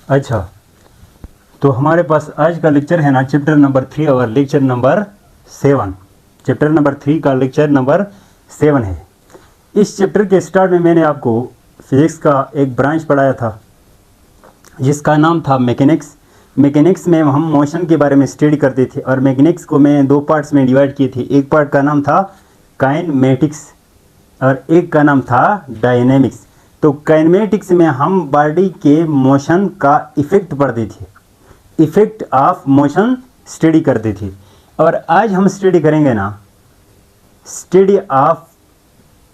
अच्छा, तो हमारे पास आज का लेक्चर है ना चैप्टर नंबर 3 और लेक्चर नंबर 7। चैप्टर नंबर 3 का लेक्चर नंबर 7 है। इस चैप्टर के स्टार्ट में मैंने आपको फिजिक्स का एक ब्रांच पढ़ाया था जिसका नाम था मैकेनिक्स। मैकेनिक्स में हम मोशन के बारे में स्टडी करते थे और मैकेनिक्स को मैंने दो पार्ट्स में डिवाइड किए थे। एक पार्ट का नाम था काइनेमेटिक्स और एक का नाम था डायनेमिक्स। तो काइनेमेटिक्स में हम बॉडी के मोशन का इफेक्ट पढ़ते थे, इफेक्ट ऑफ मोशन स्टडी करते थे। और आज हम स्टडी करेंगे ना study of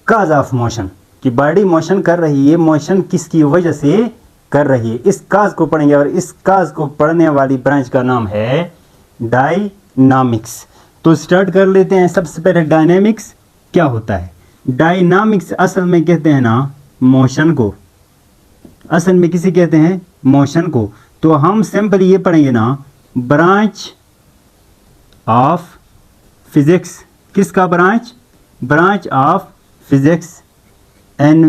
cause of motion, कि बॉडी मोशन कर रही है, मोशन किसकी वजह से कर रही है, इस काज को पढ़ेंगे। और इस काज को पढ़ने वाली ब्रांच का नाम है डायनामिक्स। तो स्टार्ट कर लेते हैं। सबसे पहले डायनेमिक्स क्या होता है। डायनामिक्स असल में कहते हैं ना मोशन को, असल में किसे कहते हैं, मोशन को। तो हम सिंपल ये पढ़ेंगे ना ब्रांच ऑफ फिजिक्स। किसका branch, branch of physics in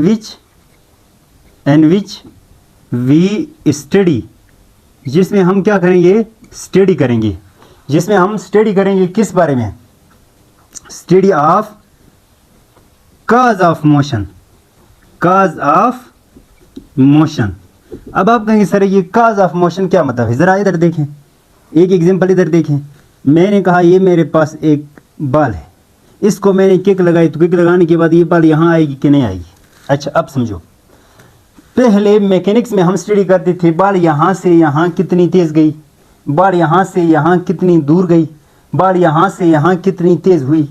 which we study, जिसमें हम क्या करेंगे, स्टडी करेंगे। जिसमें हम स्टडी करेंगे किस बारे में, study of cause of motion, cause of motion. अब आप कहेंगे सर ये काज ऑफ मोशन क्या मतलब है, ज़रा इधर देखें, एक एग्जांपल इधर देखें। मैंने कहा ये मेरे पास एक बॉल है, इसको मैंने किक लगाई, तो किक लगाने के बाद ये बॉल यहाँ आएगी कि नहीं आएगी। अच्छा अब समझो, पहले मैकेनिक्स में हम स्टडी करते थे बॉल यहाँ से यहाँ कितनी तेज़ गई, बॉल यहाँ से यहाँ कितनी दूर गई, बॉल यहाँ से यहाँ कितनी तेज़ हुई।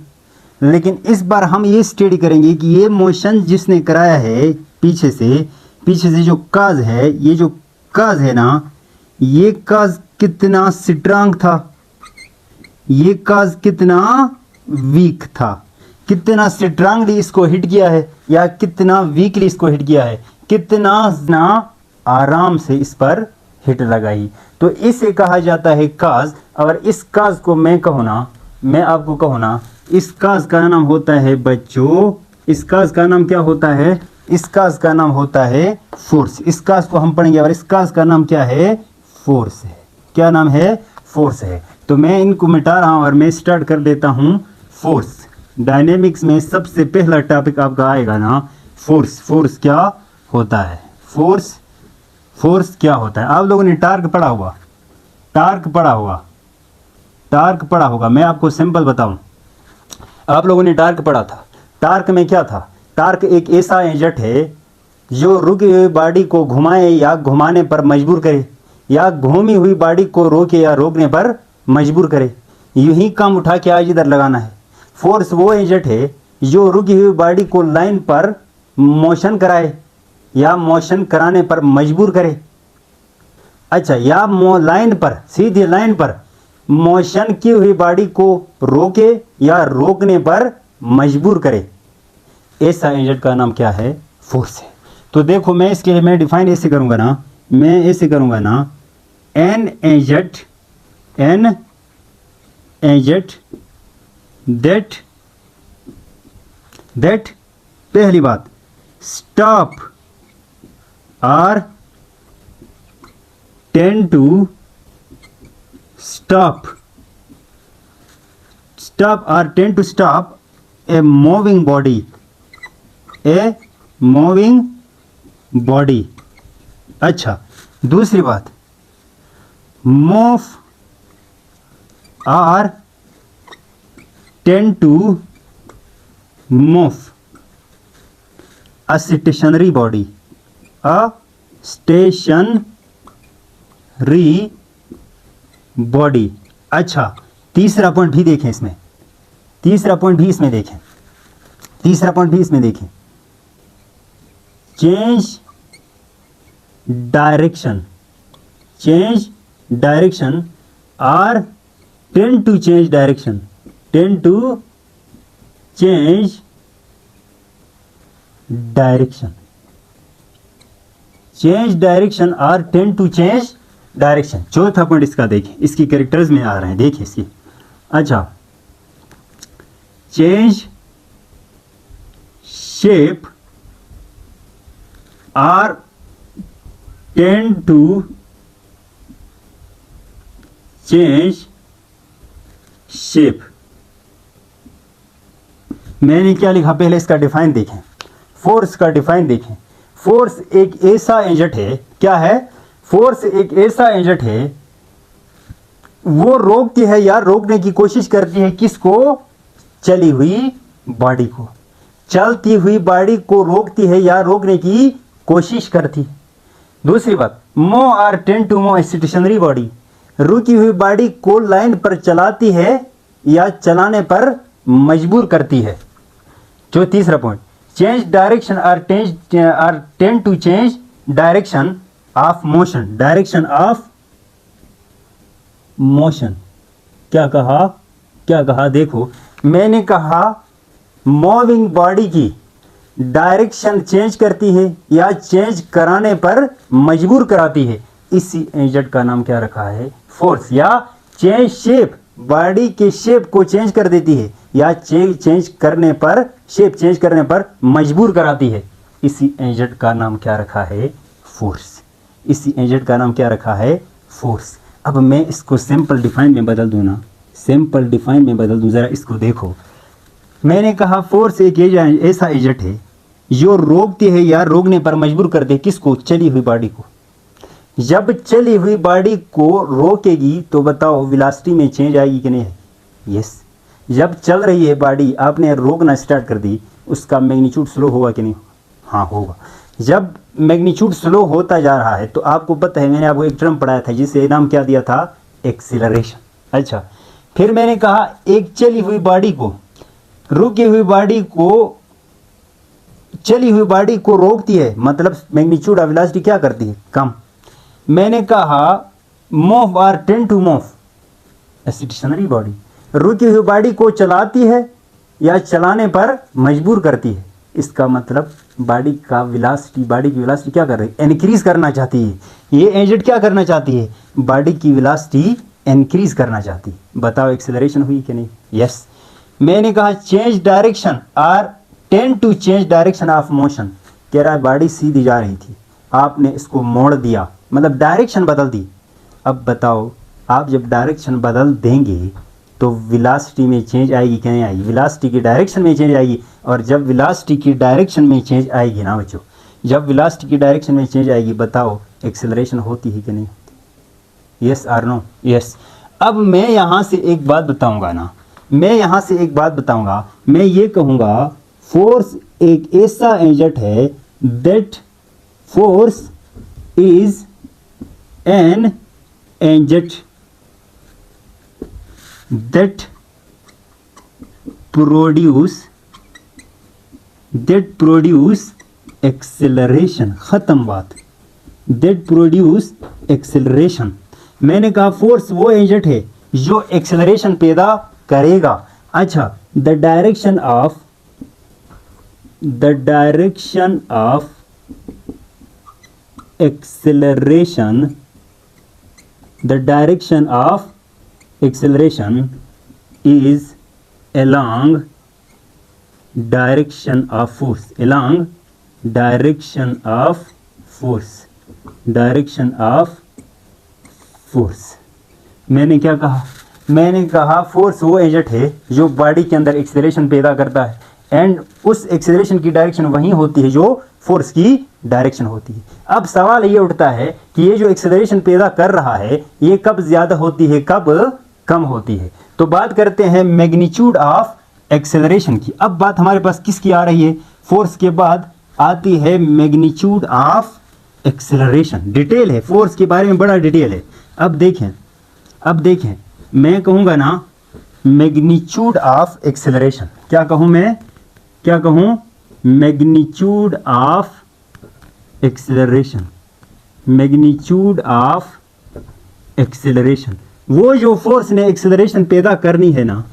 लेकिन इस बार हम ये स्टडी करेंगे कि ये मोशन जिसने कराया है पीछे से जो काज है, ये जो काज है ना, ये काज कितना स्ट्रांग था, ये काज कितना वीक था, कितना स्ट्रांगली इसको हिट किया है या कितना वीकली इसको हिट किया है, कितना ना आराम से इस पर हिट लगाई। तो इसे कहा जाता है काज। और इस काज को मैं कहूँ ना, मैं आपको कहूँ ना, इस काज का नाम होता है बच्चों, इस काज का नाम क्या होता है, इस काज का नाम होता है फोर्स। इस काज को हम पढ़ेंगे और इस काज का नाम क्या है, फोर्स है। क्या नाम है, फोर्स है। तो मैं इनको मिटा रहा हूँ और मैं स्टार्ट कर देता हूँ फोर्स। डायनेमिक्स में सबसे पहला टॉपिक आपका आएगा ना फोर्स। फोर्स क्या होता है, फोर्स, फोर्स क्या होता है। आप लोगों ने टार्क पढ़ा होगा, टार्क पढ़ा होगा, टार्क पढ़ा होगा। मैं आपको सिंपल बताऊं, आप लोगों ने टार्क पढ़ा था। टार्क में क्या था, टार्क एक ऐसा एजेंट है जो रुकी हुई बॉडी को घुमाए या घुमाने पर मजबूर करे, या घूमी हुई बॉडी को रोके या रोकने पर मजबूर करे। यूं ही काम उठा के आज इधर लगाना है। फोर्स वो एजेंट है जो रुकी हुई बॉडी को लाइन पर मोशन कराए या मोशन कराने पर मजबूर करे। अच्छा, या लाइन पर, सीधी लाइन पर मोशन की हुई बॉडी को रोके या रोकने पर मजबूर करे, ऐसा एजेंट का नाम क्या है, फोर्स है। तो देखो मैं इसके लिए मैं डिफाइन ऐसे करूंगा ना, मैं ऐसे करूंगा ना, एन एजेंट दैट पहली बात stop or tend to stop or tend to stop a moving body, अच्छा दूसरी बात move or tend to move a stationary body, body. अच्छा तीसरा पॉइंट भी देखें इसमें, तीसरा पॉइंट भी इसमें देखें, तीसरा पॉइंट भी इसमें देखें, change direction or tend to change direction, tend to change direction, change direction or tend to change direction. चौथा पॉइंट इसका देखें, इसकी कैरेक्टर्स में आ रहे हैं, देखिए इसकी। अच्छा, चेंज शेप और टेंड टू चेंज शेप। मैंने क्या लिखा, पहले इसका डिफाइन देखें, फोर्स का डिफाइन देखें। फोर्स एक ऐसा एजेंट है, क्या है, फोर्स एक ऐसा एजेंट है, वो रोकती है या रोकने की कोशिश करती है किसको, चली हुई बॉडी को। चलती हुई बॉडी को रोकती है या रोकने की कोशिश करती है। दूसरी बात, move or tend to move stationary body, रुकी हुई बॉडी को लाइन पर चलाती है या चलाने पर मजबूर करती है। जो तीसरा point, change direction or tend to change direction of motion, direction of motion. क्या कहा देखो, मैंने कहा मूविंग बॉडी की डायरेक्शन चेंज करती है या चेंज कराने पर मजबूर कराती है। इसी एजेंट का नाम क्या रखा है, फोर्स। या चेंज शेप, बॉडी के शेप को चेंज कर देती है या चेंज करने पर, शेप चेंज करने पर मजबूर कराती है। इसी एजेंट का नाम क्या रखा है, फोर्स। इसी एजेंट का नाम क्या रखा है, फोर्स। अब मैं इसको सिंपल डिफाइन में बदल दूँ ना, सिंपल डिफाइन में बदल दूँ, ज़रा इसको देखो। मैंने कहा फोर्स एक ऐसा एजेंट है जो रोकती है या रोकने पर मजबूर कर दे किसको, चली हुई बॉडी को। जब चली हुई बॉडी को रोकेगी तो बताओ वेलोसिटी में चेंज आएगी कि नहीं? यस। जब चल रही है बॉडी, आपने रोकना स्टार्ट कर दी, उसका मैग्नीट्यूड स्लो होगा कि नहीं? हाँ होगा। जब मैग्नीट्यूड स्लो होता जा रहा है तो आपको पता है, मैंने आपको एक टर्म पढ़ाया था जिसे नाम क्या दिया था, एक्सीलरेशन। अच्छा, फिर मैंने कहा एक चली हुई बॉडी को, रुकी हुई बॉडी को, चली हुई बॉडी को रोकती है, मतलब मैग्नीट्यूड ऑफ वेलोसिटी क्या करती है, कम। मैंने कहा move or tend to move stationary body, रुकी हुई बॉडी को चलाती है या चलाने पर मजबूर करती है। इसका मतलब बॉडी का वेलोसिटी, बॉडी की वेलोसिटी क्या कर रही है, इंक्रीज करना चाहती है। ये एजेंट क्या करना चाहती है, बॉडी की वेलोसिटी इंक्रीज करना चाहती है। बताओ एक्सेलरेशन हुई कि नहीं? यस। मैंने कहा change direction or tend to change direction of motion, कह रहा है बॉडी सीधी जा रही थी, आपने इसको मोड़ दिया, मतलब डायरेक्शन बदल दी। अब बताओ, आप जब डायरेक्शन बदल देंगे तो वेलोसिटी में चेंज आएगी कि नहीं आएगी? वेलोसिटी की डायरेक्शन में चेंज आएगी। और जब वेलोसिटी की डायरेक्शन में चेंज आएगी ना बच्चों, जब वेलोसिटी की डायरेक्शन में चेंज आएगी, बताओ एक्सेलरेशन होती है कि नहीं होती? यस और नो? यस। अब मैं यहाँ से एक बात बताऊँगा ना, मैं यहाँ से एक बात बताऊँगा, मैं ये कहूँगा फोर्स एक ऐसा एजेंट है, that force is an agent that produce acceleration। खत्म बात। that produce acceleration। मैंने कहा फोर्स वो एजेंट है जो एक्सेलरेशन पैदा करेगा। अच्छा, the direction of acceleration is along direction of force, along direction of force। मैंने क्या कहा? मैंने कहा फोर्स वो एजेंट है जो बॉडी के अंदर एक्सेलरेशन पैदा करता है, एंड उस एक्सेलरेशन की डायरेक्शन वही होती है जो फोर्स की डायरेक्शन होती है। अब सवाल ये उठता है कि ये जो एक्सेलरेशन पैदा कर रहा है, ये कब ज्यादा होती है, कब कम होती है? तो बात करते हैं मैग्नीट्यूड ऑफ एक्सेलरेशन की। अब बात हमारे पास किसकी आ रही है? फोर्स के बाद आती है मैग्नीट्यूड ऑफ एक्सेलरेशन। डिटेल है, फोर्स के बारे में बड़ा डिटेल है। अब देखें, मैं कहूँगा ना मैग्नीट्यूड ऑफ एक्सेलरेशन, क्या कहूँ मैं, क्या कहूँ? Magnitude of acceleration, magnitude of acceleration. वो जो फोर्स ने एक्सेलरेशन पैदा करनी है ना,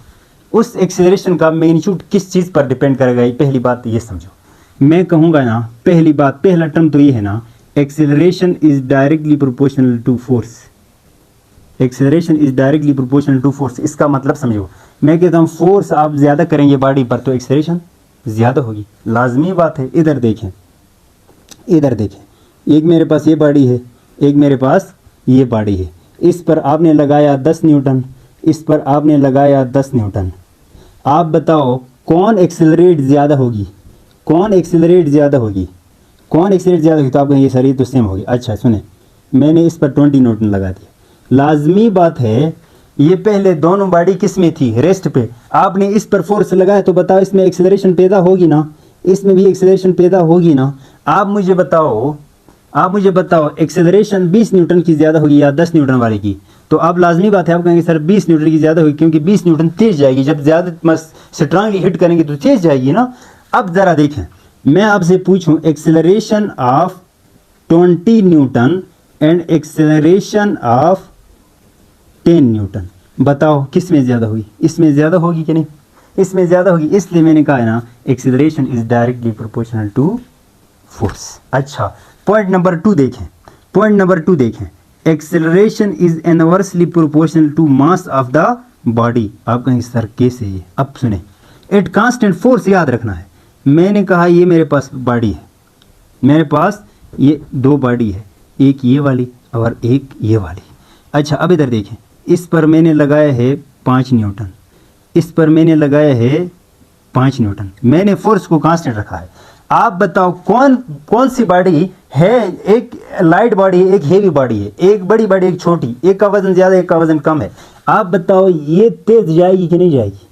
उस एक्सेलरेशन का मैग्नीट्यूड किस चीज़ पर डिपेंड करेगा? ये पहली बात ये समझो। मैं कहूँगा ना, पहली बात, पहला टर्म तो ये है ना, acceleration is directly proportional to force. Acceleration is directly proportional to force. इसका मतलब समझो, मैं कहता हूँ फोर्स आप ज़्यादा करेंगे बॉडी पर तो एक्सेलरेशन ज़्यादा होगी, लाजमी बात है। इधर देखें, एक मेरे पास ये बॉडी है, एक मेरे पास ये बॉडी है। इस पर आपने लगाया 10 न्यूटन, इस पर आपने लगाया 10 न्यूटन। आप बताओ कौन एक्सेलरेट ज़्यादा होगी, कौन एक्सेलरेट ज़्यादा होगी, कौन एक्सेलरेट ज़्यादा होगी? तो आप कहेंगे सर ये तो सेम होगी। अच्छा सुने, मैंने इस पर 20 न्यूटन लगा दिया, लाजमी बात है ये पहले दोनों बॉडी किस में थी, रेस्ट पे। आपने इस पर फोर्स लगाया तो बताओ इसमें एक्सेलरेशन पैदा होगी ना, इसमें भी एक्सेलरेशन पैदा होगी ना। आप मुझे बताओ, आप मुझे बताओ एक्सेलरेशन 20 न्यूटन की ज़्यादा होगी या 10 न्यूटन वाले की? तो आप लाजमी बात है आप कहेंगे सर 20 न्यूटन की ज़्यादा होगी, क्योंकि 20 न्यूटन तेज जाएगी, जब ज़्यादा स्ट्रांगली हिट करेंगे तो तेज जाएगी ना। अब ज़रा देखें, मैं आपसे पूछूं acceleration of 20 Newton and acceleration of 10 Newton, बताओ किस में ज़्यादा होगी? इसमें ज़्यादा होगी कि नहीं? इसमें ज़्यादा होगी। इसलिए मैंने कहा है ना acceleration is directly proportional to force. अच्छा पॉइंट नंबर 2 देखें, पॉइंट नंबर 2 देखें, acceleration is inversely proportional to mass of the body. आप कहेंगे सर कैसे ये? अब सुने, एट कांस्टेंट फोर्स याद रखना है। मैंने कहा ये मेरे पास बॉडी है, मेरे पास ये 2 बॉडी है, एक ये वाली और एक ये वाली। अच्छा अब इधर देखें, इस पर मैंने लगाया है 5 न्यूटन, इस पर मैंने लगाया है 5 न्यूटन, मैंने फोर्स को कांस्टेंट रखा है। आप बताओ कौन कौन सी बॉडी है, एक लाइट बॉडी है, एक हेवी बॉडी है, एक बड़ी बॉडी एक छोटी, एक का वजन ज़्यादा एक का वजन कम है। आप बताओ ये तेज जाएगी कि नहीं जाएगी?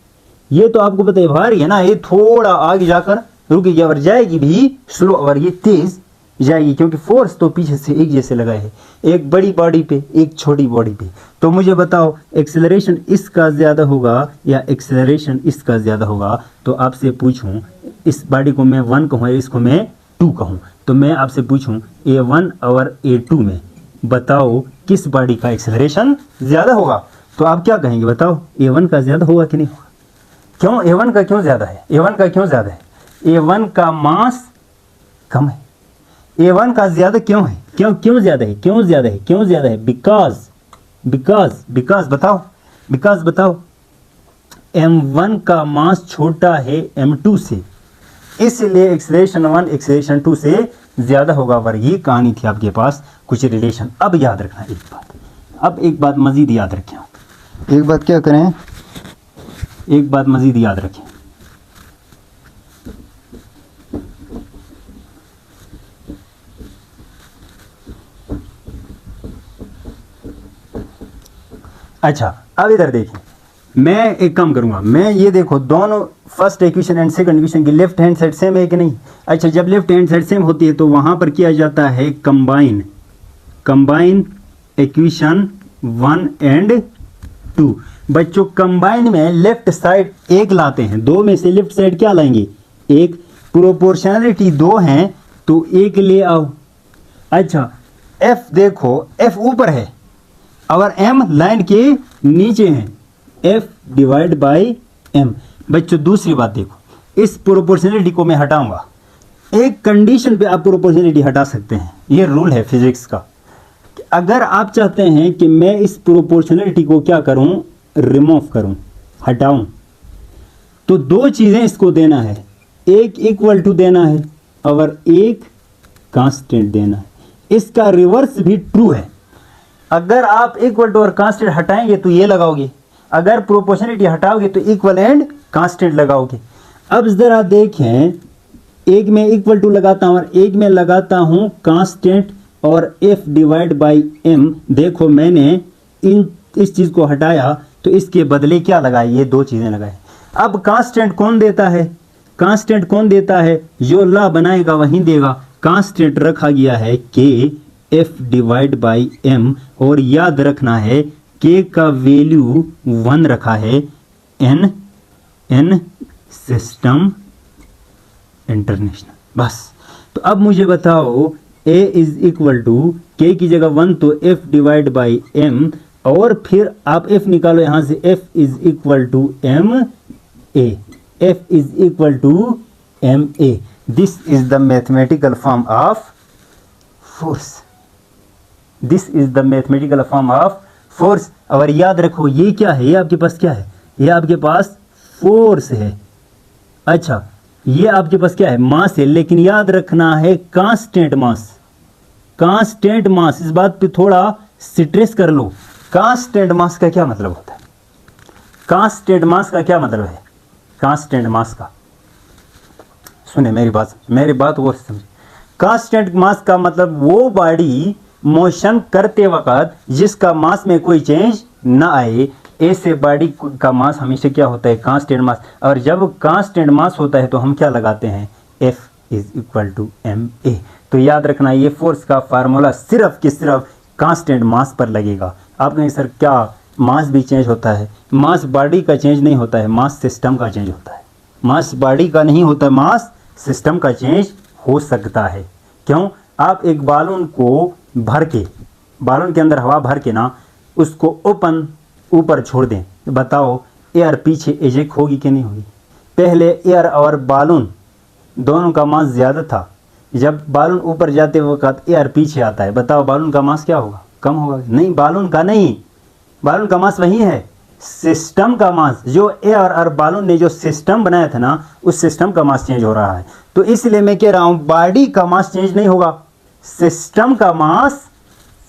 ये तो आपको पता है भारी है ना, ये थोड़ा आगे जाकर रुकेगी और जाएगी भी स्लो, और ये तेज जाएगी क्योंकि फोर्स तो पीछे से एक जैसे लगाए है, एक बड़ी बॉडी पे एक छोटी बॉडी पे। तो मुझे बताओ एक्सेलरेशन इसका ज़्यादा होगा या एक्सेलरेशन इसका ज़्यादा होगा? तो आपसे पूछूं इस बॉडी को मैं 1 कहूँ, इसको मैं 2 कहूँ, तो मैं आपसे पूछूं A1 और A2 में बताओ किस बॉडी का एक्सेलरेशन ज़्यादा होगा? तो आप क्या कहेंगे बताओ? A1 का ज़्यादा होगा कि नहीं होगा? क्यों A1 का क्यों ज़्यादा है? A1 का क्यों ज़्यादा है? A1 का मास कम है, A1 का ज़्यादा क्यों है? क्यों क्यों ज़्यादा है? क्यों ज़्यादा है? क्यों ज़्यादा है? बिकॉज बताओ, बिकॉज बताओ M1 का मास छोटा है M2 से, इसलिए एक्सेलरेशन 1 एक्सेलरेशन 2 से ज़्यादा होगा। और ये कहानी थी आपके पास कुछ रिलेशन। अब याद रखना एक बात, अब एक बात मज़ीद याद रखें, एक बात क्या करें, एक बात मज़ीद याद रखें। अच्छा अब इधर देखिए, मैं एक काम करूंगा, मैं ये देखो दोनों first equation and second equation की लेफ्ट हैंड साइड सेम है कि नहीं? अच्छा जब लेफ्ट हैंड साइड सेम होती है तो वहां पर किया जाता है कंबाइन, कंबाइन इक्वेशन 1 एंड 2। बच्चों कंबाइन में लेफ्ट साइड 1 लाते हैं, 2 में से लेफ्ट साइड क्या लाएंगे? 1। प्रोपोर्शनलिटी 2 हैं तो 1 ले आओ। अच्छा F देखो, F ऊपर है और M लाइन के नीचे है, F डिवाइड बाई M। बच्चों दूसरी बात देखो, इस प्रोपोर्शनलिटी को मैं हटाऊंगा, एक कंडीशन पे आप प्रोपोर्शनलिटी हटा सकते हैं, ये रूल है फिजिक्स का। अगर आप चाहते हैं कि मैं इस प्रोपोर्शनलिटी को क्या करूं, रिमूव करूं, हटाऊं, तो 2 चीजें इसको देना है, एक इक्वल टू देना है और एक कांस्टेंट देना है। इसका रिवर्स भी ट्रू है, अगर आप इक्वल टू और कांस्टेंट हटाएंगे तो ये लगाओगे, अगर प्रोपोर्शनलिटी हटाओगे तो इक्वल एंड कांस्टेंट लगाओगे। अब जरा देखें, एक में इक्वल टू लगाता हूं और एक में लगाता हूं कांस्टेंट और F डिवाइड बाई M। देखो मैंने इस चीज को हटाया तो इसके बदले क्या लगाए, ये 2 चीजें लगाए। अब कांस्टेंट कौन देता है? कांस्टेंट कौन देता है? जो ला बनाएगा वही देगा। कांस्टेंट रखा गया है K F divide by M, और याद रखना है K का वैल्यू 1 रखा है, N सिस्टम इंटरनेशनल। बस तो अब मुझे बताओ A is equal to K की जगह 1 तो F डिवाइड बाई M, और फिर आप F निकालो यहां से, F is equal to MA, F is equal to MA। This is the mathematical form of force, this is the mathematical form of force. और याद रखो ये क्या है, ये आपके पास क्या है, ये आपके पास फोर्स है। अच्छा ये आपके पास क्या है, मास है, लेकिन याद रखना है कांस्टेंट मास, कांस्टेंट मास। इस बात पे थोड़ा स्ट्रेस कर लो, कांस्टेंट मास का क्या मतलब होता है? कांस्टेंट मास का क्या मतलब है? कांस्टेंट मास का, सुने मेरी बात वो समझे। कांस्टेंट मास का मतलब वो बॉडी मोशन करते वक्त जिसका मास में कोई चेंज ना आए, ऐसे बॉडी का मास हमेशा क्या होता है? Constant mass. और जब कांस्टेंट मास होता है तो हम क्या लगाते हैं? F is equal to ma। तो याद रखना ये फोर्स का फार्मूला सिर्फ कि सिर्फ कांस्टेंट मास पर लगेगा। आप कहें सर क्या मास भी चेंज होता है? मास बॉडी का चेंज नहीं होता है, मास सिस्टम का चेंज होता है। मास बॉडी का नहीं होता, मास सिस्टम का चेंज हो सकता है। क्यों? आप एक बालून को भर के, बालून के अंदर हवा भर के ना उसको ओपन ऊपर छोड़ दें, तो बताओ एयर पीछे इजेक्ट होगी कि नहीं होगी? पहले एयर और बालून दोनों का मास ज़्यादा था, जब बालून ऊपर जाते वक्त एयर पीछे आता है, बताओ बालून का मास क्या होगा? कम होगा? नहीं, बालून का नहीं, बालून का मास वही है, सिस्टम का मास। जो एयर और बालून ने जो सिस्टम बनाया था ना, उस सिस्टम का मास चेंज हो रहा है। तो इसलिए मैं कह रहा हूं बॉडी का मास चेंज नहीं होगा, सिस्टम का मास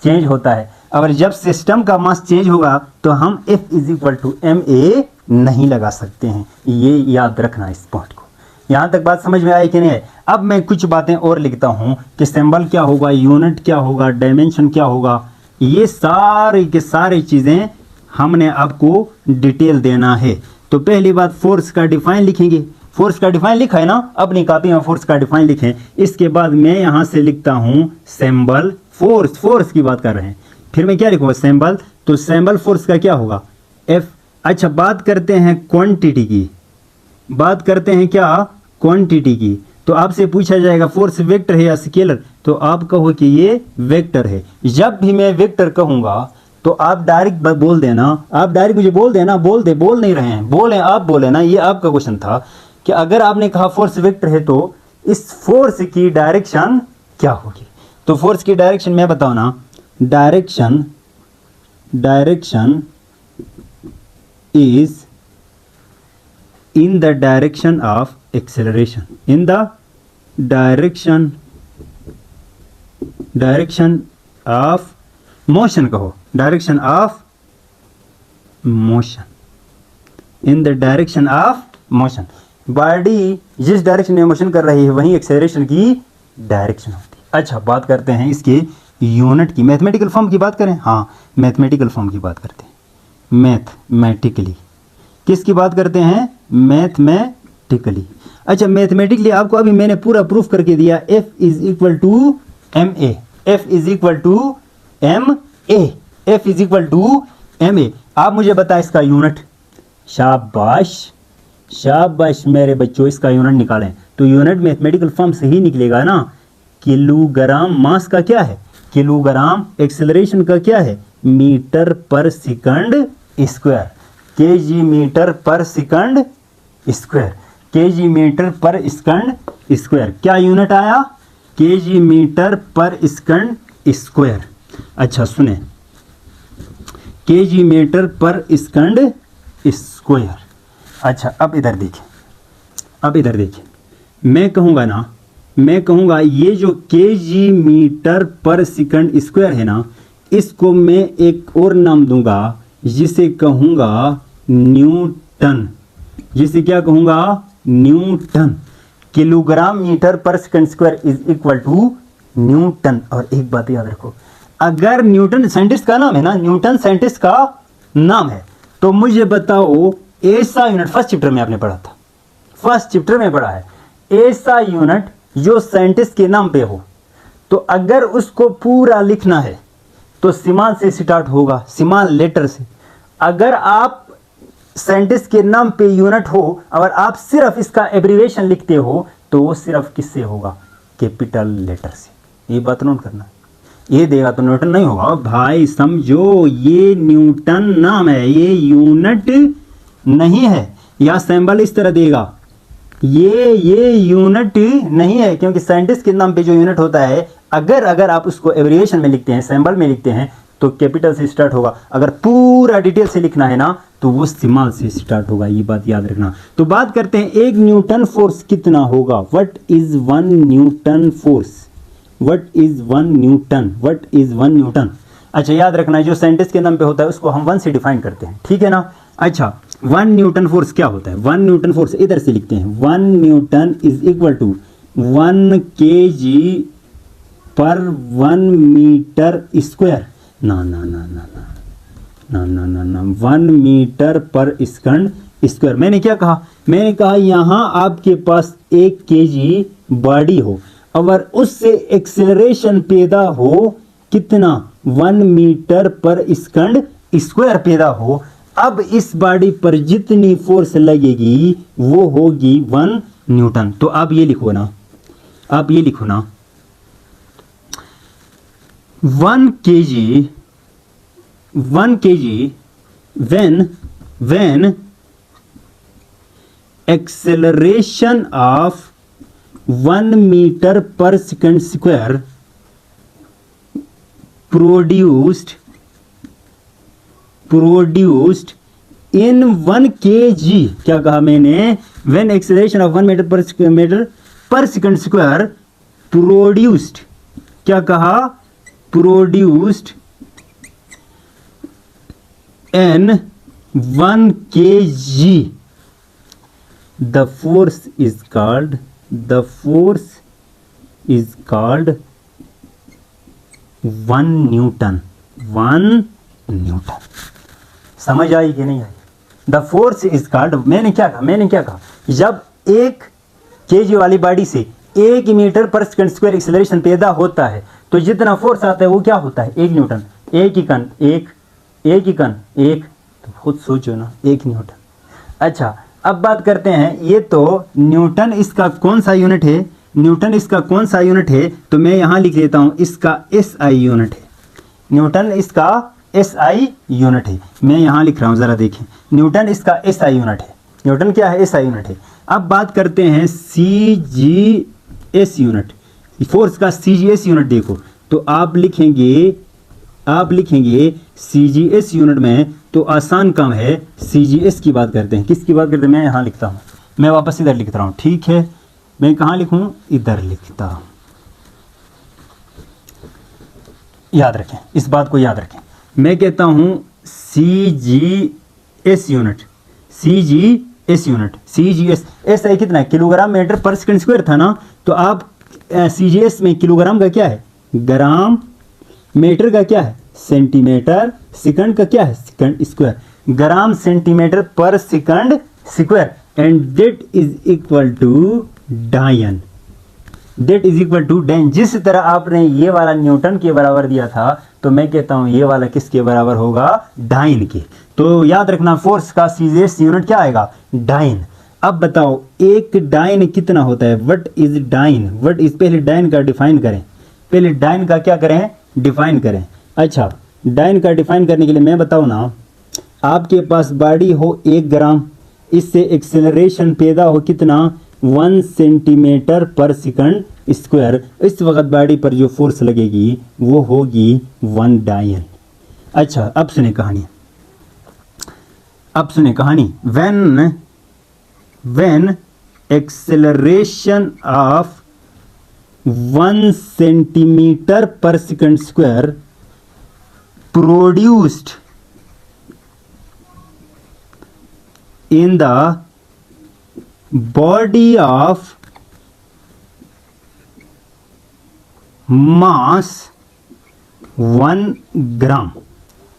चेंज होता है। और जब सिस्टम का मास चेंज होगा तो हम F is equal to ma नहीं लगा सकते हैं। ये याद रखना इस पॉइंट को। यहाँ तक बात समझ में आई कि नहीं? अब मैं कुछ बातें और लिखता हूँ कि सिंबल क्या होगा, यूनिट क्या होगा, डायमेंशन क्या होगा। ये सारी के सारी चीज़ें हमने आपको डिटेल देना है। तो पहली बात फोर्स का डिफाइन लिखेंगे। फोर्स का डिफाइन लिखा है ना अपनी कॉपी में, फोर्स का डिफाइन लिखें। इसके बाद मैं यहाँ से लिखता हूँ सिंबल फोर्स, फोर्स की बात कर रहे हैं। फिर मैं क्या लिखूँगा? सिंबल। तो सिंबल फोर्स का क्या होगा? F। अच्छा, बात करते हैं क्वांटिटी की, बात करते हैं क्या? क्वांटिटी की। तो आपसे पूछा जाएगा फोर्स वेक्टर है या स्केलर, तो आप कहो कि ये वेक्टर है। जब भी मैं वेक्टर कहूँगा तो आप डायरेक्ट बोल देना, आप डायरेक्ट मुझे बोल देना, बोल नहीं रहे हैं, बोले आप बोले ना। ये आपका क्वेश्चन था कि अगर आपने कहा फोर्स वेक्टर है तो इस फोर्स की डायरेक्शन क्या होगी? तो फोर्स की डायरेक्शन मैं बताऊँ ना, direction is in the direction of acceleration, in the direction of motion कहो, direction of motion, in the direction of motion। Body जिस डायरेक्शन में मोशन कर रही है वही एक्सेलरेशन की डायरेक्शन होती है। अच्छा, बात करते हैं इसके यूनिट की। मैथमेटिकल फॉर्म की बात करें, हाँ मैथमेटिकल फॉर्म की बात करते हैं। मैथमेटिकली किसकी बात करते हैं? मैथमेटिकली। अच्छा, मैथमेटिकली आपको अभी मैंने पूरा प्रूफ करके दिया। F is equal to ma, F is equal to ma, F is equal to ma। आप मुझे बताएं इसका यूनिट। शाबाश शाबाश मेरे बच्चों, इसका यूनिट निकालें। तो यूनिट मैथमेटिकल फॉर्म से ही निकलेगा ना। किलोग्राम मास का क्या है? किलोग्राम। एक्सेलरेशन का क्या है? Metre per second square. KG metre per second square, KG metre per second square. क्या यूनिट आया? KG metre per second square. अच्छा सुने, KG metre per second square. अच्छा, अब इधर देखिए, मैं कहूँगा ये जो KG metre per second square है ना, इसको मैं एक और नाम दूंगा जिसे कहूँगा न्यूटन। जिसे क्या कहूँगा? Newton. Kilogram metre per second square is equal to newton. और एक बात याद रखो, अगर न्यूटन साइंटिस्ट का नाम है ना, न्यूटन साइंटिस्ट का नाम है, तो मुझे बताओ ऐसा यूनिट, फर्स्ट चैप्टर में आपने पढ़ा था, फर्स्ट चैप्टर में पढ़ा है, ऐसा यूनिट जो साइंटिस्ट के नाम पे हो, तो अगर उसको पूरा लिखना है तो स्मॉल से स्टार्ट होगा, स्मॉल लेटर से। अगर आप साइंटिस्ट के नाम पे यूनिट हो और आप सिर्फ इसका एब्रीविएशन लिखते हो तो वो सिर्फ किससे होगा? कैपिटल लेटर से। ये बात नोट करना, ये देगा तो न्यूटन नहीं होगा भाई, समझो। ये न्यूटन नाम है, ये यूनिट नहीं है। या सिंबल इस तरह देगा, ये यूनिट नहीं है, क्योंकि साइंटिस्ट के नाम पे जो यूनिट होता है, अगर आप उसको एब्रिविएशन में लिखते हैं, सिंबल में लिखते हैं, तो कैपिटल से स्टार्ट होगा। अगर पूरा डिटेल से लिखना है ना तो वो स्मॉल से स्टार्ट होगा। ये बात याद रखना। तो बात करते हैं एक न्यूटन फोर्स कितना होगा? What is one Newton force? What is one Newton? अच्छा याद रखना, जो सेंटेंस के नाम पे होता है उसको हम 1 से डिफाइन करते हैं, ठीक है ना। अच्छा 1 न्यूटन फोर्स क्या होता है? 1 न्यूटन फोर्स इधर से लिखते हैं, 1 newton is equal to 1 kg पर 1 मीटर स्क्वायर। ना ना ना ना ना ना ना ना ना 1 मीटर पर सेकंड स्क्वायर। मैंने क्या कहा? मैंने कहा यहाँ आपके पास 1 kg बॉडी हो और उससे एक्सेलरेशन पैदा हो कितना? 1 मीटर पर सेकंड स्क्वायर पैदा हो। अब इस बॉडी पर जितनी फोर्स लगेगी वो होगी 1 न्यूटन। तो आप ये लिखो ना, आप ये लिखो ना 1 kg when acceleration of 1 meter per second square produced in 1 kg। क्या कहा मैंने? when acceleration of 1 meter per second square produced, क्या कहा? produced in 1 kg the force is called 1 Newton. 1 Newton. समझ आई कि नहीं आई? द फोर्स इज कॉल्ड, मैंने क्या कहा? जब 1 kg वाली बॉडी से 1 metre per second square acceleration पैदा होता है तो जितना फोर्स आता है वो क्या होता है? 1 न्यूटन। एक ही कण, तो खुद सोचो ना, 1 न्यूटन। अच्छा अब बात करते हैं, ये तो न्यूटन इसका कौन सा यूनिट है? न्यूटन इसका कौन सा यूनिट है? तो मैं यहाँ लिख देता हूँ, इसका SI यूनिट है। न्यूटन इसका SI यूनिट है। मैं यहाँ लिख रहा हूँ, ज़रा देखें, न्यूटन इसका SI यूनिट है। न्यूटन क्या है? SI यूनिट है। अब बात करते हैं CGS यूनिट, फोर्स का CGS यूनिट देखो, तो आप लिखेंगे CGS यूनिट में, तो आसान काम है, CGS की बात करते हैं। किसकी बात करते हैं? मैं यहाँ लिखता हूँ, मैं वापस इधर लिख रहा हूँ, ठीक है। मैं कहाँ लिखूँ? इधर लिखता हूँ। याद रखें, इस बात को याद रखें। मैं कहता हूँ CGS यूनिट, CGS SI कितना है? Kilogram metre per second square था ना, तो आप CGS में किलोग्राम का क्या है? ग्राम, मीटर का क्या है? सेंटीमीटर, सेकंड का क्या है? Second square. Gram centimetre per second square, and that is equal to dyne. जिस तरह आपने ये वाला न्यूटन के बराबर दिया था, तो मैं कहता हूं ये वाला किसके बराबर होगा? डाइन के। तो याद रखना, फोर्स का CGS यूनिट क्या आएगा? डाइन। अब बताओ एक डाइन कितना होता है? What is dyne? पहले डाइन का डिफाइन करें, पहले डाइन का क्या करें? डिफाइन करें। अच्छा डाइन का डिफाइन करने के लिए मैं बताऊं ना, आपके पास बॉडी हो 1 ग्राम, इससे एक्सेलरेशन पैदा हो कितना? 1 सेंटीमीटर पर सेकंड स्क्वायर। इस वक्त बॉडी पर जो फोर्स लगेगी वो होगी 1 डायन। अच्छा अब सुने कहानी। when acceleration of 1 centimeter per second square produced in the body of mass 1 gram,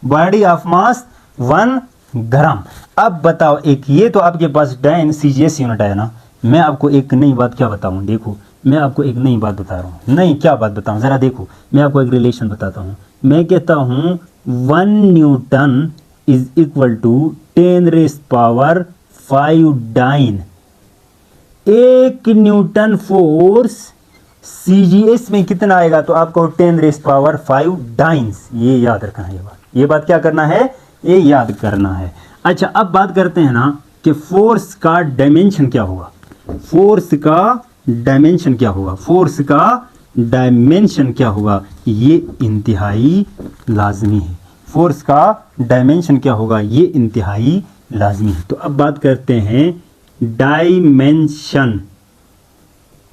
body of mass 1 ग्राम। अब बताओ, एक ये तो आपके पास डायन CGS यूनिट है ना, मैं आपको एक नई बात क्या बताऊं? देखो मैं आपको एक नई बात बता रहा हूँ। नई क्या बात बताऊं? ज़रा देखो, मैं आपको एक रिलेशन बताता हूँ। मैं कहता हूँ 1 newton is equal to 10⁵ dyne. 1 newton force CGS में कितना आएगा? तो आपको 10⁵ डाइन्स। ये याद रखना है, ये बात क्या करना है? ये याद करना है। अच्छा अब बात करते हैं ना कि फोर्स का डायमेंशन क्या होगा? फोर्स का डायमेंशन क्या होगा? ये इंतहाई लाजमी है। फोर्स का डायमेंशन क्या होगा? ये इंतहाई लाजमी है। तो अब बात करते हैं डायमेंशन।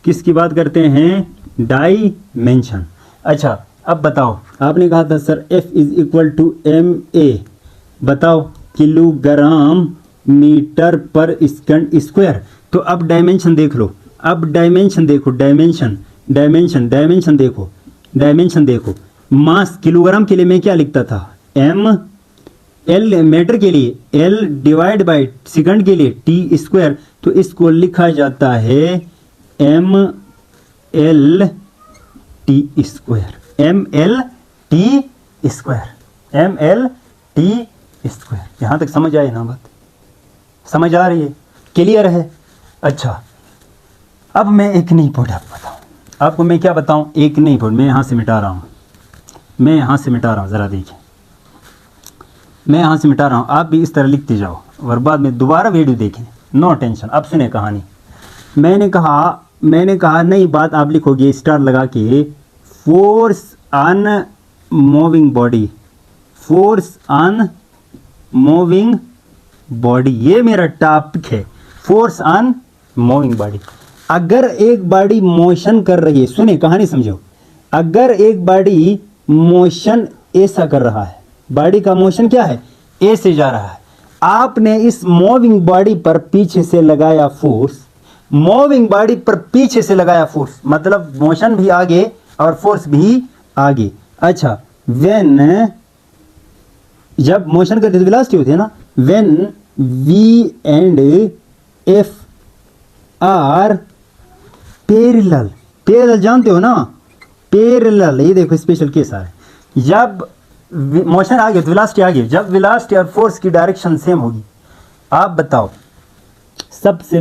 किसकी बात करते हैं? डायमेंशन। अच्छा अब बताओ, आपने कहा था sir F is equal to ma, बताओ kilogram metre per second square. तो अब डायमेंशन देख लो, अब डायमेंशन देखो, डायमेंशन देखो, डायमेंशन देखो। मास किलोग्राम के लिए मैं क्या लिखता था, m, l मीटर के लिए l डिवाइड बाय सेकंड के लिए t स्क्वायर, तो इसको लिखा जाता है m l t square, m l t square, m l t square. यहाँ तक समझ आए ना बात, समझ आ रही है, क्लियर है। अच्छा अब मैं एक नई पॉइंट आपको बताऊँ, आपको मैं क्या बताऊँ, एक नई पॉइंट मैं यहाँ से मिटा रहा हूँ, मैं यहाँ से मिटा रहा हूँ, ज़रा देखिए, मैं यहाँ से मिटा रहा हूँ, आप भी इस तरह लिखते जाओ और बाद में दोबारा वीडियो देखें, नो टेंशन। अब सुने कहानी, मैंने कहा नई बात आप लिखोगे स्टार लगा के, force on moving body, force on moving body, ये मेरा टॉपिक है, फोर्स ऑन मूविंग बॉडी। अगर एक बॉडी मोशन कर रही है, सुने कहानी समझो, अगर एक बॉडी मोशन ऐसा कर रहा है, बॉडी का मोशन क्या है, ए से जा रहा है, आपने इस मूविंग बॉडी पर पीछे से लगाया फोर्स, मूविंग बॉडी पर पीछे से लगाया फोर्स, मतलब मोशन भी आगे और फोर्स भी आगे। अच्छा व्हेन, जब मोशन करते तो वेलोसिटी होती है ना, when V and F are parallel, parallel जानते हो ना, पैरेलल, ये देखो स्पेशल केस आ रहा है, जब मोशन आगे तो वेलोसिटी आगे, जब वेलोसिटी और फोर्स की डायरेक्शन सेम होगी। आप बताओ सबसे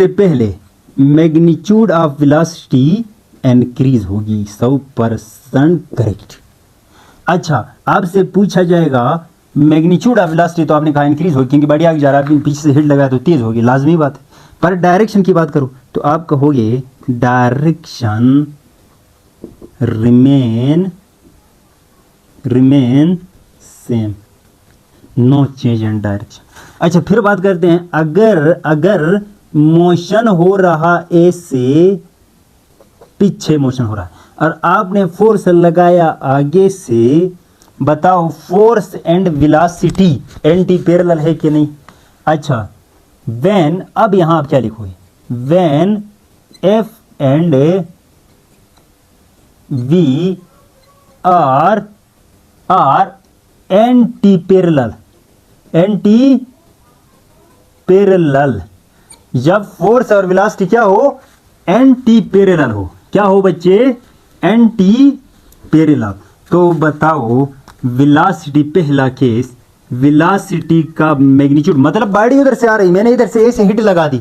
पहले मैग्नीट्यूड ऑफ वेलोसिटी इंक्रीज होगी, 100% करेक्ट। अच्छा आपसे पूछा जाएगा मैग्नीट्यूड ऑफ वेलोसिटी, तो आपने कहा इंक्रीज होगी क्योंकि बॉडी आगे जा रहा है, पीछे से हिट लगाया तो तेज होगी, लाजमी बात है। पर डायरेक्शन की बात करो तो आप कहोगे direction remain same, no change in direction. अच्छा फिर बात करते हैं, अगर मोशन हो रहा ए से पीछे मोशन हो रहा है और आपने फोर्स लगाया आगे से, बताओ force and velocity anti parallel है कि नहीं। अच्छा व्हेन, अब यहां आप क्या लिखोगे, when F and V are anti parallel, जब फोर्स और वेलोसिटी क्या हो, एंटी पैरेलल हो, क्या हो बच्चे, एंटी पैरेलल। तो बताओ वेलोसिटी, पहला केस, वेलोसिटी का मैग्नीट्यूड, मतलब बॉडी उधर से आ रही, मैंने इधर से ऐसे हिट लगा दी,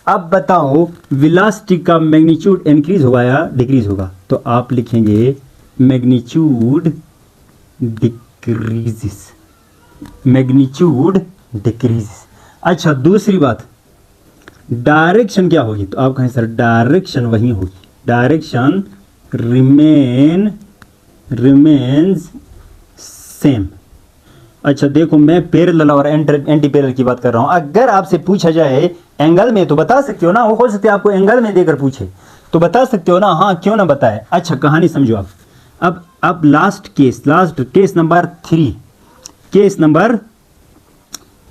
अब बताओ वेलोसिटी का मैग्नीट्यूड इंक्रीज होगा या डिक्रीज होगा, तो आप लिखेंगे मैग्नीट्यूड डिक्रीजेस, मैग्नीट्यूड डिक्रीजेस। अच्छा दूसरी बात, डायरेक्शन क्या होगी, तो आप कहें सर डायरेक्शन वही होगी, डायरेक्शन रिमेन्स सेम। अच्छा देखो मैं पैरेलल और एंटी पैरेलल की बात कर रहा हूं, अगर आपसे पूछा जाए एंगल में तो बता सकते हो ना, वो हो सकता है आपको एंगल में देकर पूछे तो बता सकते हो ना, हाँ क्यों ना बताए। अच्छा कहानी समझो आप, अब last case number 3, case number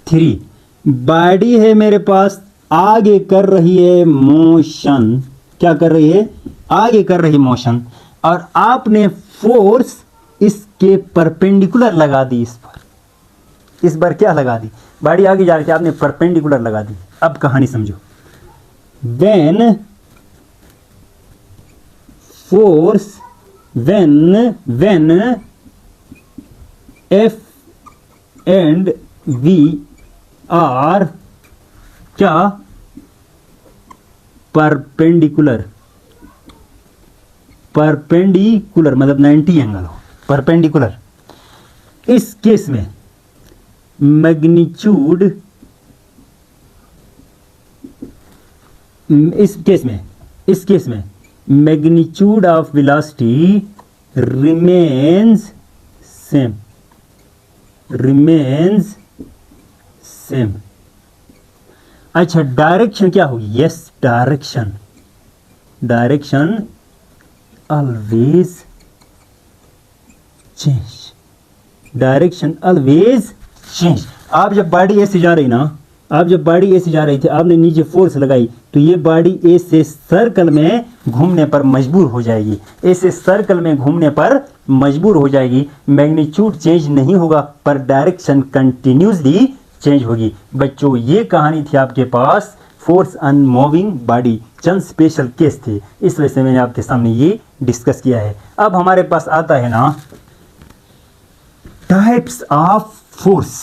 3, body है मेरे पास, आगे कर रही है मोशन, क्या कर रही है, आगे कर रही मोशन, और आपने फोर्स इसके परपेंडिकुलर लगा दी, इस बार क्या लगा दी, बॉडी आगे जा रही थी, आपने परपेंडिकुलर लगा दी। अब कहानी समझो, when force, when F and V are क्या, परपेंडिकुलर मतलब 90 एंगल हो, परपेंडिकुलर। इस केस में मैग्नीट्यूड, इस केस में magnitude of velocity remains same. अच्छा डायरेक्शन क्या होगी, yes direction always change, direction always change. आप जब बॉडी ऐसे जा रही ना, आप जब बॉडी ऐसे जा रही थी, आपने नीचे फोर्स लगाई तो ये बॉडी ऐसे सर्कल में घूमने पर मजबूर हो जाएगी, ऐसे सर्कल में घूमने पर मजबूर हो जाएगी। मैग्नीट्यूड चेंज नहीं होगा पर डायरेक्शन कंटिन्यूसली चेंज होगी। बच्चों ये कहानी थी आपके पास फोर्स ऑन मूविंग बॉडी, चंद स्पेशल केस थे, इस वजह से मैंने आपके सामने ये डिस्कस किया है। अब हमारे पास आता है ना types of force,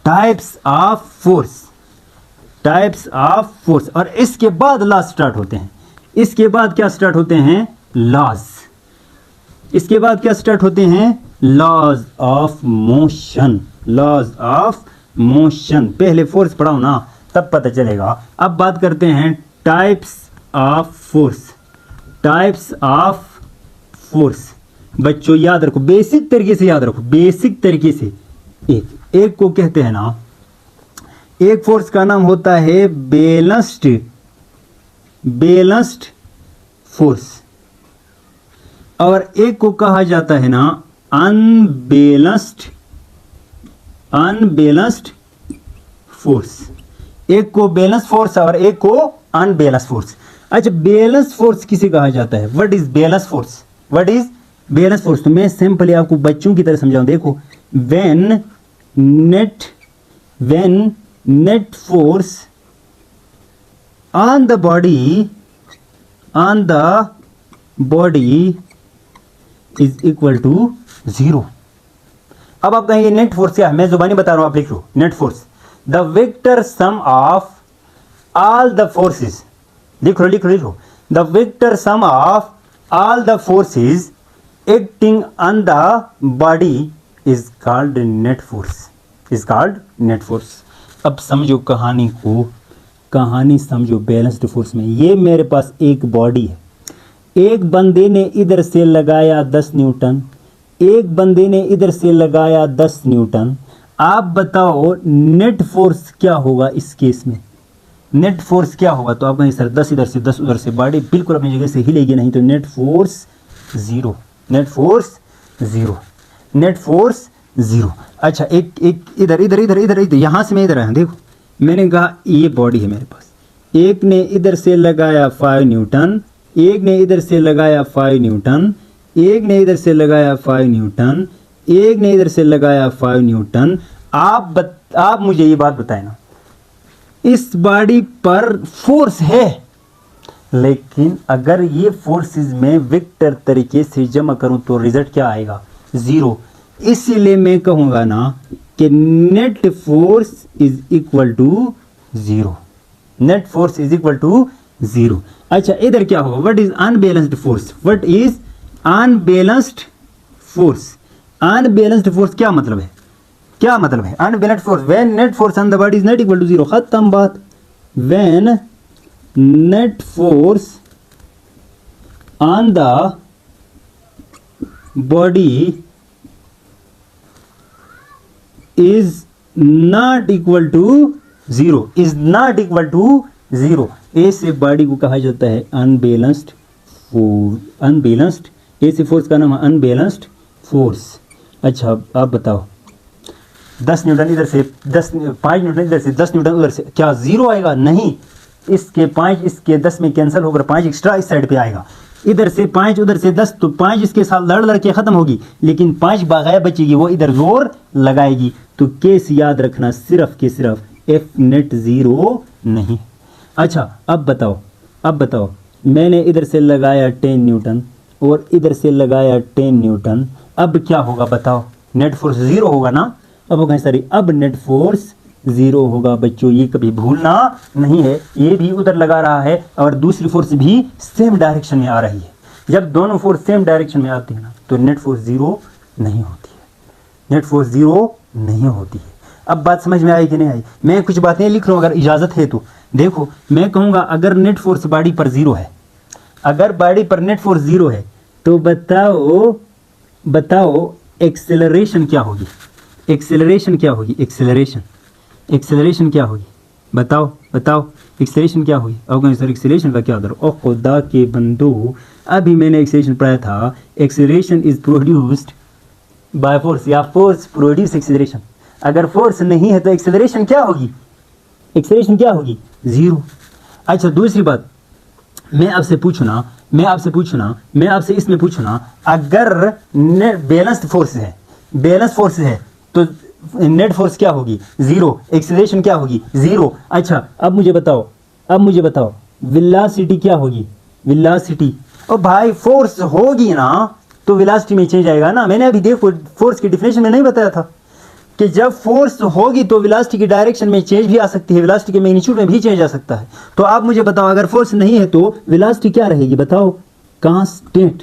types of force, types of force. और इसके बाद लॉ स्टार्ट होते हैं। इसके बाद क्या स्टार्ट होते हैं? लॉज। इसके बाद क्या स्टार्ट होते हैं? Laws of motion, laws of motion. पहले फोर्स पढ़ाओ ना, तब पता चलेगा। अब बात करते हैं types of force, types of force. बच्चों याद रखो, बेसिक तरीके से याद रखो, बेसिक तरीके से। एक को कहते हैं ना, एक फोर्स का नाम होता है बैलेंस्ड, बैलेंस्ड फोर्स, और एक को कहा जाता है ना अनबैलेंस्ड, अनबैलेंस्ड फोर्स। एक को बैलेंस फोर्स और एक को अनबैलेंस फोर्स। अच्छा, बैलेंस फोर्स किसे कहा जाता है? What is balance force? What is balance force? तो मैं सिंपली आपको बच्चों की तरह समझाऊं। देखो, when net force on the body, on the body is equal to 0। अब आप कहेंगे नेट फोर्स क्या है? मैं जुबानी बता रहा हूं, आप लिख लो। Net force the vector sum of all the forces, लिख लो लिख लो लिख लो। The vector sum of all the forces acting on the body is called net force, is called net force. अब समझो कहानी को, कहानी समझो बैलेंस्ड फोर्स में। ये मेरे पास एक बॉडी है, एक बंदे ने इधर से लगाया 10 न्यूटन, एक बंदे ने इधर से लगाया 10 न्यूटन। आप बताओ नेट फोर्स क्या होगा इस केस में? नेट फोर्स क्या होगा? तो आप कहेंगे सर 10 इधर से 10 उधर से, बॉडी बिल्कुल अपनी जगह से हिलेगी नहीं, तो net force 0, net force 0, net force 0। अच्छा, एक इधर इधर इधर इधर इधर, यहां से मैं इधर आया। देखो, मैंने कहा ये बॉडी है मेरे पास, एक ने इधर से लगाया 5 न्यूटन, एक ने इधर से लगाया 5 न्यूटन, एक ने इधर से लगाया 5 न्यूटन, एक ने इधर से लगाया 5 न्यूटन। आप मुझे ये बात बताएं ना, इस बॉडी पर फोर्स है, लेकिन अगर ये फोर्सेस में वेक्टर तरीके से जमा करूं तो रिजल्ट क्या आएगा? 0। इसीलिए मैं कहूंगा ना कि net force is equal to 0, net force is equal to 0। अच्छा, इधर क्या होगा? What is unbalanced force? What is unbalanced force? Unbalanced force क्या मतलब है? क्या मतलब है unbalanced force? When net force on the body is not equal to 0, खत्म बात। When net force on the body is not equal to 0, is not equal to 0। ऐसे body को कहा जाता है अनबैलेंस्ड फोर्स, अनबैलेंस्ड। ऐसे फोर्स का नाम है अनबैलेंस्ड फोर्स। अच्छा, आप बताओ 10 न्यूटन इधर से 5 न्यूटन इधर से 10 न्यूटन उधर से, क्या 0 आएगा? नहीं, इसके 5 इसके 10 में कैंसिल होकर 5 एक्स्ट्रा इस साइड पे आएगा। इधर से 5 उधर से 10, तो 5 इसके साथ लड़ के खत्म होगी, लेकिन 5 बागाया बचेगी, वो इधर जोर लगाएगी। तो केस याद रखना, सिर्फ के सिर्फ एफ नेट 0 नहीं। अच्छा, अब बताओ मैंने इधर से लगाया 10 न्यूटन और इधर से लगाया 10 न्यूटन, अब क्या होगा बताओ? नेट फोर्स 0 होगा ना? अब कहें सर अब नेट फोर्स 0 होगा। बच्चों ये कभी भूलना नहीं है, ये भी उधर लगा रहा है और दूसरी फोर्स भी सेम डायरेक्शन में आ रही है। जब दोनों फोर्स सेम डायरेक्शन में आती है ना, तो नेट फोर्स 0 नहीं होती है, नेट फोर्स 0 नहीं होती है। अब बात समझ में आई कि नहीं आई? मैं कुछ बातें लिख रहा हूँ, अगर इजाज़त है तो। देखो, मैं कहूँगा अगर नेट फोर्स बॉडी पर 0 है, अगर बॉडी पर नेट फोर्स 0 है, तो बताओ एक्सेलरेशन क्या होगी? एक्सेलरेशन क्या होगी? एक्सेलरेशन क्या होगी? बताओ बताओ एक्सेलरेशन क्या हुई? अब कहें सर एक्सेलरेशन का क्या होता है? ओ खुदा के बंदो, अभी मैंने एक्सेलरेशन पढ़ाया था, acceleration is produced by force, या फोर्स प्रोड्यूस एक्सेलरेशन। अगर फोर्स नहीं है तो एक्सेलरेशन क्या होगी? एक्सेलरेशन क्या होगी? जीरो। अच्छा दूसरी बात, मैं आपसे इसमें पूछना, अगर बैलेंस्ड फोर्स है तो नेट फोर्स क्या होगी? जीरो। एक्सेलरेशन क्या होगी? जीरो। अच्छा अब मुझे बताओ वेलोसिटी क्या होगी? वेलोसिटी, ओ भाई फोर्स होगी ना तो वेलोसिटी में चेंज आएगा ना। मैंने अभी देखो फोर्स की डिफिनेशन में नहीं बताया था कि जब फोर्स होगी तो वेलोसिटी की डायरेक्शन में चेंज भी आ सकती है, वेलोसिटी के मैग्नीट्यूड में भी चेंज आ सकता है। तो आप मुझे बताओ अगर फोर्स नहीं है तो वेलोसिटी क्या रहेगी? बताओ, कांस्टेंट।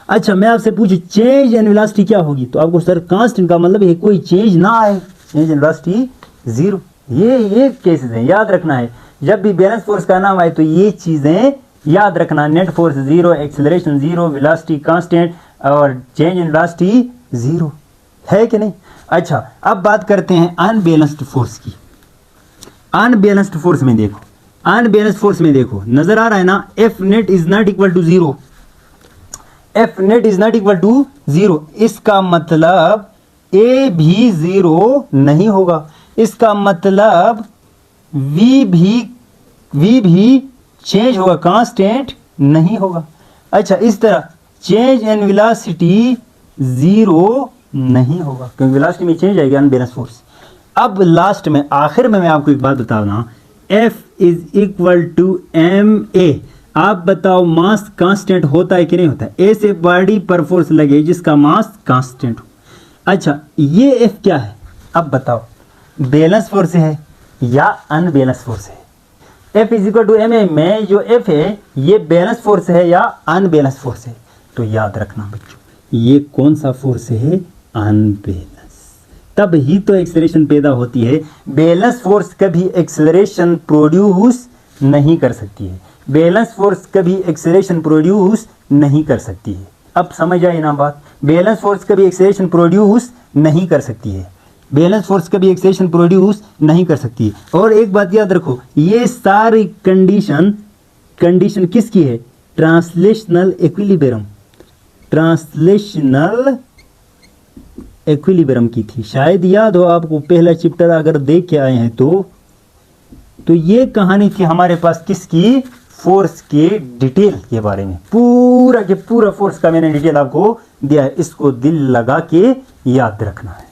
अच्छा मैं आपसे पूछूं चेंज इन वेलोसिटी क्या होगी? तो आपको सर कांस्टेंट का मतलब है कोई चेंज ना आए, चेंज इन वेलोसिटी जीरो। ये केसेस हैं, याद रखना है। जब भी बैलेंस फोर्स का नाम आए तो ये चीजें याद रखना, net force zero, acceleration zero, velocity constant और चेंज इन वेलोसिटी जीरो, है कि नहीं? अच्छा अब बात करते हैं अनबैलेंस्ड फोर्स की। अनबैलेंस्ड फोर्स में देखो नजर आ रहा है ना, F net is not equal to zero. F net is not equal to zero, इसका मतलब ए भी जीरो नहीं होगा, इसका मतलब वी भी चेंज होगा, कांस्टेंट नहीं होगा। अच्छा इस तरह चेंज इन वेलोसिटी जीरो नहीं होगा क्योंकि वेलोसिटी में चेंज आएगा अनबैलेंस फोर्स। अब लास्ट में आखिर में मैं आपको एक बात बता रहा, F is equal to m a. आप बताओ मास कांस्टेंट होता है कि नहीं होता है? ए से बॉडी पर फोर्स लगे जिसका मास कांस्टेंट हो। अच्छा ये F क्या है? अब बताओ बैलेंस फोर्स है या अनबैलेंस फोर्स है? F is equal to m a में जो F है ये बैलेंस फोर्स है या अनबैलेंस फोर्स है? तो याद रखना बच्चों, ये कौन सा फोर्स है? अनबैलेंस। तब ही तो एक्सेलरेशन पैदा होती है। बैलेंस फोर्स कभी एक्सेलरेशन प्रोड्यूस नहीं कर सकती है, बैलेंस फोर्स कभी एक्सेलरेशन प्रोड्यूस नहीं कर सकती है। अब समझ आई ना बात? बैलेंस फोर्स कभी एक्सेलरेशन प्रोड्यूस नहीं कर सकती है, बैलेंस फोर्स कभी एक्सेलरेशन प्रोड्यूस नहीं कर सकती है। और एक बात याद रखो, ये सारी कंडीशन किसकी है? ट्रांसलेशनल इक्विलिब्रियम की थी। शायद याद हो आपको, पहला चैप्टर अगर देख के आए हैं तो ये कहानी थी हमारे पास किसकी? फोर्स के डिटेल के बारे में। पूरा के पूरा फोर्स का मैंने डिटेल आपको दिया है, इसको दिल लगा के याद रखना है।